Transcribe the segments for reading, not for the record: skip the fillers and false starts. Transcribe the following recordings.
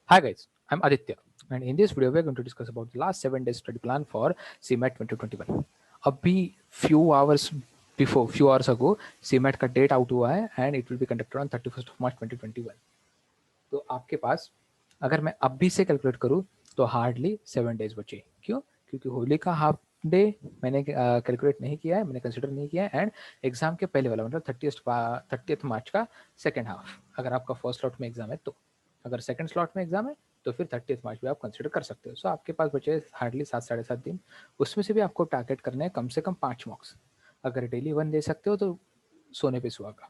Hi guys, I'm Aditya, and in this video we're going to discuss about the last 7 days study plan for CMAT 2021. अभी few hours ago CMAT का date out हुआ है and it will be conducted on 31st of March 2021. तो आपके पास अगर मैं अभी से कैलकुलेट करूँ तो हार्डली 7 डेज बचे. क्यों? क्योंकि होली का हाफ डे मैंने कैलकुलेट नहीं किया है, मैंने कंसिडर नहीं किया है एंड एग्जाम के पहले वाला मतलब 30th मार्च का सेकेंड हाफ, अगर आपका फर्स्ट स्लॉट में एग्जाम है तो. अगर सेकंड स्लॉट में एग्जाम है तो फिर 30th मार्च भी आप कंसिडर कर सकते हो. सो आपके पास बचे हार्डली 7 साढ़े 7 दिन. उसमें से भी आपको टारगेट करने हैं कम से कम 5 मार्क्स. अगर डेली 1 दे सकते हो तो सोने पे सुहागा.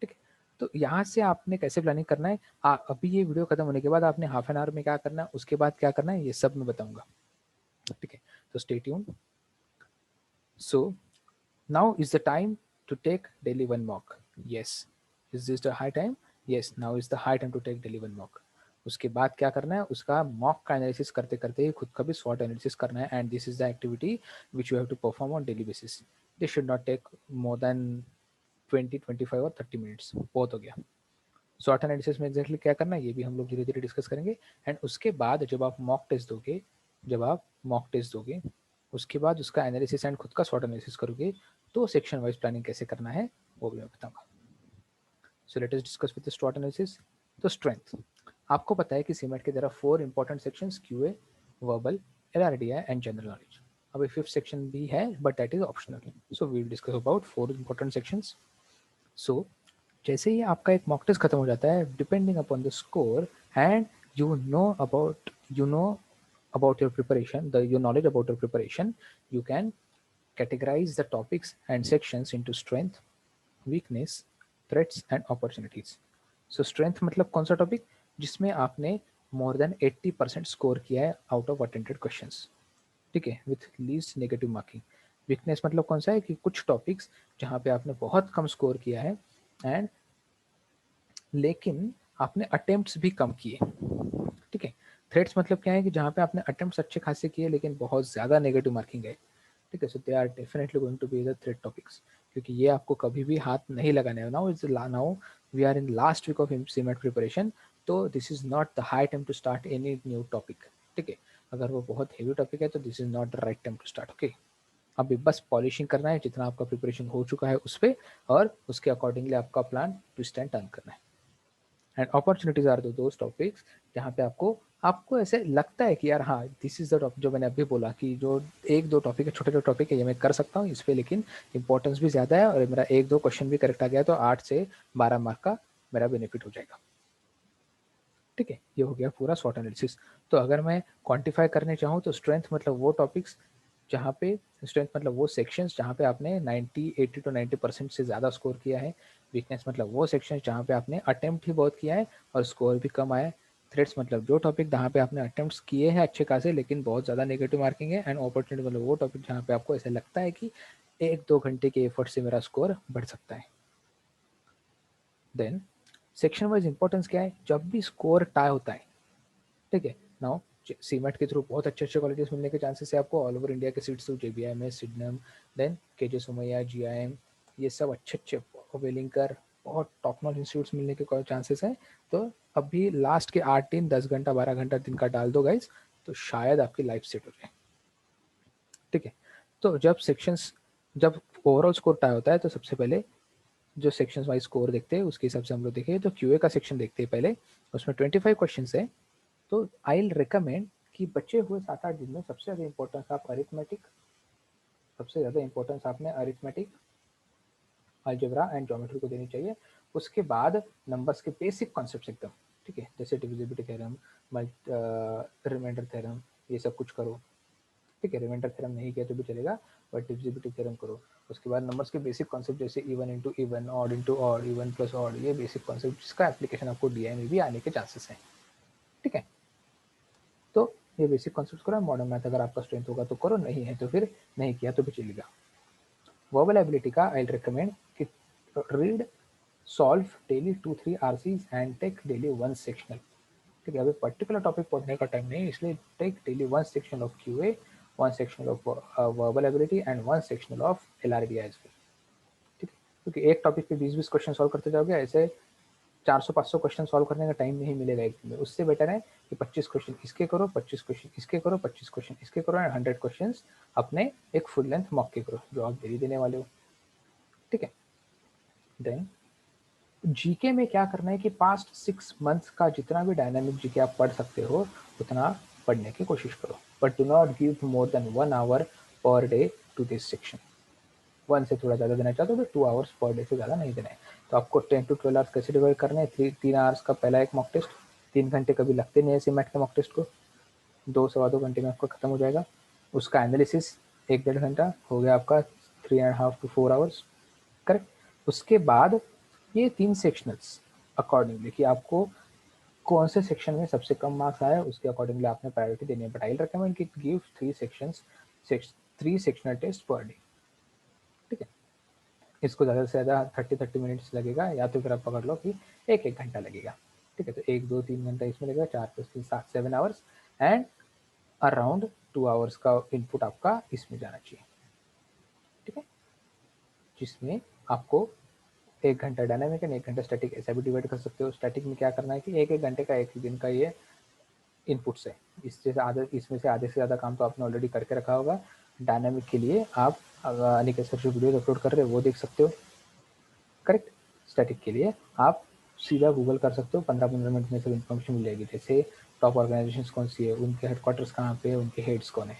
ठीक है. तो यहाँ से आपने कैसे प्लानिंग करना है, अभी ये वीडियो खत्म होने के बाद आपने हाफ एन आवर में क्या करना है, उसके बाद क्या करना है, ये सब मैं बताऊंगा. ठीक है. तो stay tune. So now is the time to take daily 1 mock. Yes. Is this the high time? Yes, now is the high time to take daily 1 mock. उसके बाद क्या करना है, उसका मॉक का एनालिसिस करते करते ही खुद का भी स्वॉट एनालिसिस करना है and this is the activity which you have to perform on daily basis. This should not take more than 20, 25 और 30 मिनट्स. बहुत हो गया. स्वॉट एनालिसिस में एग्जैक्टली क्या करना है ये भी हम लोग धीरे धीरे डिस्कस करेंगे. एंड उसके बाद जब आप मॉक टेस्ट दोगे उसके बाद उसका एनालिसिस एंड खुद का स्वॉट एनालिसिस करोगे तो सेक्शन वाइज प्लानिंग कैसे करना है वो भी मैं बताऊंगा. So let us discuss with the स्वॉट एनालिसिस. तो स्ट्रेंथ, आपको पता है कि सीमेट के there are 4 important sections, QA, verbal, LRDI and general knowledge. अभी फिफ्थ सेक्शन भी है but that is optional. So we will discuss about 4 important sections. So जैसे ही आपका एक मॉक टेस्ट खत्म हो जाता है, depending upon the score and you know about you know about your preparation, your knowledge about your preparation, you can categorize the topics and sections into strength, weakness, threats and opportunities. So strength मतलब कौन सा topic जिसमें आपने more than 80% score किया है out of attempted questions. ठीक है, with least negative marking. Weakness मतलब कौन सा है कि कुछ टॉपिक्स जहाँ पे आपने बहुत कम स्कोर किया है एंड लेकिन आपने अटेम्प्ट्स भी कम किए. ठीक है. थ्रेड्स मतलब क्या है कि जहाँ पे आपने अटेम्प्ट्स अच्छे खासे किए लेकिन बहुत ज़्यादा नेगेटिव मार्किंग है. ठीक है. So they are definitely going to be the thread topics, क्योंकि ये आपको कभी भी हाथ नहीं लगाने है. Now we are in last week of CMAT preparation. तो this is not the high time to start any new topic. ठीक है. अगर वो बहुत हेवी टॉपिक है तो this is not the right time to start. Okay. अभी बस पॉलिशिंग करना है जितना आपका प्रिपरेशन हो चुका है उस पर, और उसके अकॉर्डिंगली आपका प्लान ट्विस्ट एंड टर्न करना है. And opportunities are those topics जहाँ पे आपको आपको ऐसे लगता है कि यार हाँ दिस इज द टॉपिक, जो मैंने अभी बोला कि जो एक दो टॉपिक है, छोटे छोटे टॉपिक है, ये मैं कर सकता हूँ इस पर, लेकिन इंपॉर्टेंस भी ज़्यादा है और मेरा एक दो क्वेश्चन भी करेक्ट आ गया तो 8 से 12 मार्क का मेरा बेनिफिट हो जाएगा. ठीक है. ये हो गया पूरा स्वॉट एनालिसिस. तो अगर मैं क्वांटिफाई करने चाहूँ तो स्ट्रेंथ मतलब वो टॉपिक्स जहाँ पे स्ट्रेंथ मतलब वो सेक्शंस जहाँ पे आपने 80 to 90% से ज़्यादा स्कोर किया है. वीकनेस मतलब वो सेक्शंस जहाँ पे आपने अटेम्प्ट ही बहुत किया है और स्कोर भी कम आया है. थ्रेड्स मतलब जो टॉपिक जहाँ पे आपने अटेम्प्ट्स किए हैं अच्छे खासे लेकिन बहुत ज़्यादा नेगेटिव मार्किंग है. एंड अपॉर्चुनिटी मतलब वो टॉपिक जहाँ पे आपको ऐसा लगता है कि 1-2 घंटे के एफर्ट से मेरा स्कोर बढ़ सकता है. देन सेक्शन वाइज इंपॉर्टेंस क्या है, जब भी स्कोर टाई होता है. ठीक है. नाउ सीमेट के थ्रू बहुत अच्छे अच्छे कॉलेजेस मिलने के चांसेस है आपको. ऑल ओवर इंडिया के seats through JBIMS, सिडनम, then KJ Somaiya, GIM, ये सब अच्छे अच्छे वेलिंकर बहुत टॉप नॉच इंस्टीट्यूट्स मिलने के चांसेस हैं. तो अभी लास्ट के 8 दिन 10 घंटा 12 घंटा दिन का डाल दो गाइज, तो शायद आपकी लाइफ सेट हो जाए. ठीक है. तो जब ओवरऑल स्कोर टाई होता है तो सबसे पहले जो सेक्शन वाइज स्कोर देखते हैं उसके हिसाब से हम लोग देखें तो QA का सेक्शन देखते हैं पहले. उसमें 25 क्वेश्चन है. तो आई विल रिकमेंड कि बचे हुए 7-8 दिन में सबसे ज़्यादा इंपॉर्टेंस आप अरिथमेटिक, अलजेब्रा एंड ज्योमेट्री को देनी चाहिए. उसके बाद नंबर्स के बेसिक कॉन्सेप्ट्स एकदम. ठीक है. जैसे डिविजिबिलिटी थ्योरम, रिमाइंडर थ्योरम, ये सब कुछ करो. ठीक है. रिमाइंडर थ्योरम नहीं किया तो भी चलेगा बट डिविजिबिलिटी थ्योरम करो. उसके बाद नंबर्स के बेसिक कॉन्सेप्ट जैसे even into even, odd into odd, even plus odd, ये बेसिक कॉन्सेप्ट जिसका एप्लीकेशन आपको DI में भी आने के चांसेस हैं. ठीक है. तो ये बेसिक कॉन्सेप्ट करो. मॉडर्न मैथ अगर आपका स्ट्रेंथ होगा तो करो, नहीं है तो फिर नहीं किया तो भी चलेगा. वर्बल एबिलिटी का आई रिकमेंड कि read, solve daily 2-3 RCs and take daily 1 sectional. ठीक है. अभी पर्टिकुलर टॉपिक पढ़ने का टाइम नहीं, इसलिए take daily 1 section of QA, 1 sectional of verbal ability and 1 sectional of LRDI as well. ठीक है. क्योंकि एक टॉपिक पे 20-20 क्वेश्चन सॉल्व करते जाओगे, ऐसे 400-500 क्वेश्चन सॉल्व करने का टाइम नहीं मिलेगा एक दिन में। उससे बेटर है कि 25 क्वेश्चन इसके करो, 25 क्वेश्चन इसके करो, 25 क्वेश्चन इसके करो एंड 100 क्वेश्चन अपने एक फुल लेंथ मॉक के करो जो आप डेली देने वाले हो। ठीक है। देन जीके में क्या करना है कि पास्ट 6 मंथ्स का जितना भी डायनामिक जीके आप पढ़ सकते हो उतना पढ़ने की कोशिश करो, but do not give more than 1 hour per day to this section. 1 से थोड़ा ज़्यादा देना चाहते हो तो 2 आवर्स पर डे से ज़्यादा नहीं देना है। तो आपको 10 to 12 आवर्स कैसे डिवाइड करना है? 3 आवर्स का पहला एक मॉक टेस्ट, 3 घंटे कभी लगते नहीं है सीमेट के मॉक टेस्ट को, 2 सवा 2 घंटे में आपका खत्म हो जाएगा। उसका एनालिसिस 1-1.5 घंटा हो गया आपका 3.5 to 4 आवर्स, करेक्ट। उसके बाद ये 3 सेक्शनल्स अकॉर्डिंगली कि आपको कौन से सेक्शन में सबसे कम मार्क्स आए उसके अकॉर्डिंगली आपने प्रायोरिटी देनी है, बट आई विल रिकमेंड कि give 3 sections, 3 sectional test per day. ठीक है। इसको ज़्यादा से ज़्यादा 30-30 मिनट्स लगेगा, या तो फिर आप पकड़ लो कि 1-1 घंटा लगेगा। ठीक है। तो 1-2-3 घंटा इसमें लगेगा, 4+3 7 आवर्स एंड अराउंड 2 आवर्स का इनपुट आपका इसमें जाना चाहिए। ठीक है। जिसमें आपको 1 घंटा डायनामिक एंड 1 घंटा स्टैटिक ऐसा भी डिवाइड कर सकते हो। स्टैटिक में क्या करना है कि 1-1 घंटे का एक ही दिन का ये इनपुट्स है, इसमें से आधे से ज़्यादा काम तो आपने ऑलरेडी करके रखा होगा। डायनामिक के लिए आप अनिकेत सर जो वीडियोज अपलोड कर रहे हो वो देख सकते हो, करेक्ट। स्टैटिक के लिए आप सीधा गूगल कर सकते हो, 15-15 मिनट में सब इन्फॉर्मेशन मिल जाएगी, जैसे टॉप ऑर्गेनाइजेशन कौन सी है, उनके हेडक्वार्टर्स कहाँ पे है, उनके हेड्स कौन है,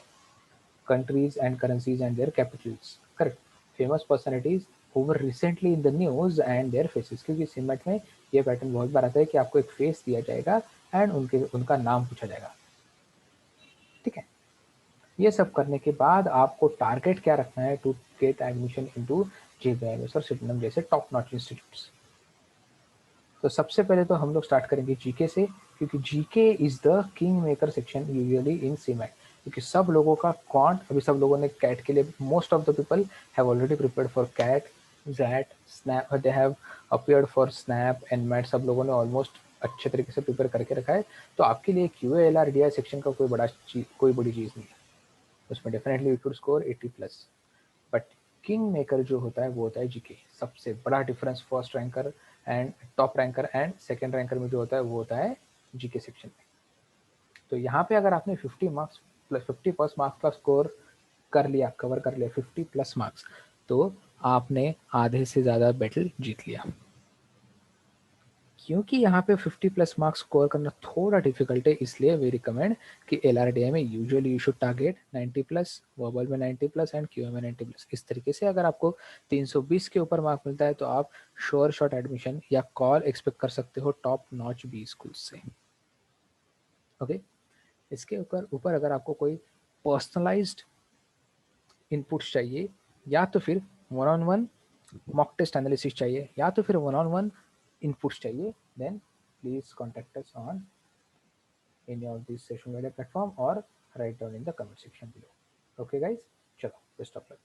countries and currencies and their capitals, correct, famous personalities who were recently in the news and their faces, क्योंकि सिमट में ये पैटर्न बहुत बार आता है कि आपको एक फेस दिया जाएगा एंड उनका नाम पूछा जाएगा। ठीक है। ये सब करने के बाद आपको टारगेट क्या रखना है to get admission into JBIMS और सिटनम जैसे टॉप नॉच इंस्टीट्यूट्स। तो सबसे पहले तो हम लोग स्टार्ट करेंगे जीके से, क्योंकि GK is the king maker section usually in CMAT, क्योंकि सब लोगों का क्वांट, अभी सब लोगों ने कैट के लिए, most of the people have already prepared for CAT, XAT, SNAP, they have appeared for SNAP and MAT, सब लोगों ने ऑलमोस्ट अच्छे तरीके से प्रिपेयर करके रखा है। तो आपके लिए QA/LR/DI सेक्शन का कोई बड़ी चीज़ नहीं है, उसमें definitely you should score 80+। But king maker जो होता है वो होता है जीके। सबसे बड़ा difference first ranker and top ranker and second ranker में जो होता है वो होता है जीके सेक्शन में। तो यहाँ पे अगर आपने 50 मार्क्स का स्कोर कर लिया, कवर कर लिया 50+ मार्क्स, तो आपने आधे से ज़्यादा बैटल जीत लिया। क्योंकि यहाँ पे 50+ मार्क्स स्कोर करना थोड़ा डिफिकल्ट है, इसलिए वी रिकमेंड कि LRDI में usually you should target 90+, verbal में 90+ एंड QA में 90+। इस तरीके से अगर आपको 320 के ऊपर मार्क मिलता है तो आप श्योर शॉट एडमिशन या कॉल एक्सपेक्ट कर सकते हो टॉप नॉच बी स्कूल से। ओके। इसके ऊपर अगर आपको कोई पर्सनलाइज्ड इनपुट्स चाहिए, या तो फिर 1-on-1 मॉक टेस्ट एनालिसिस चाहिए, या तो फिर 1-on-1 इनपुट्स चाहिए, then please contact us on any of these social media platform or write down in the comment section below. Okay guys, chalo, best of luck.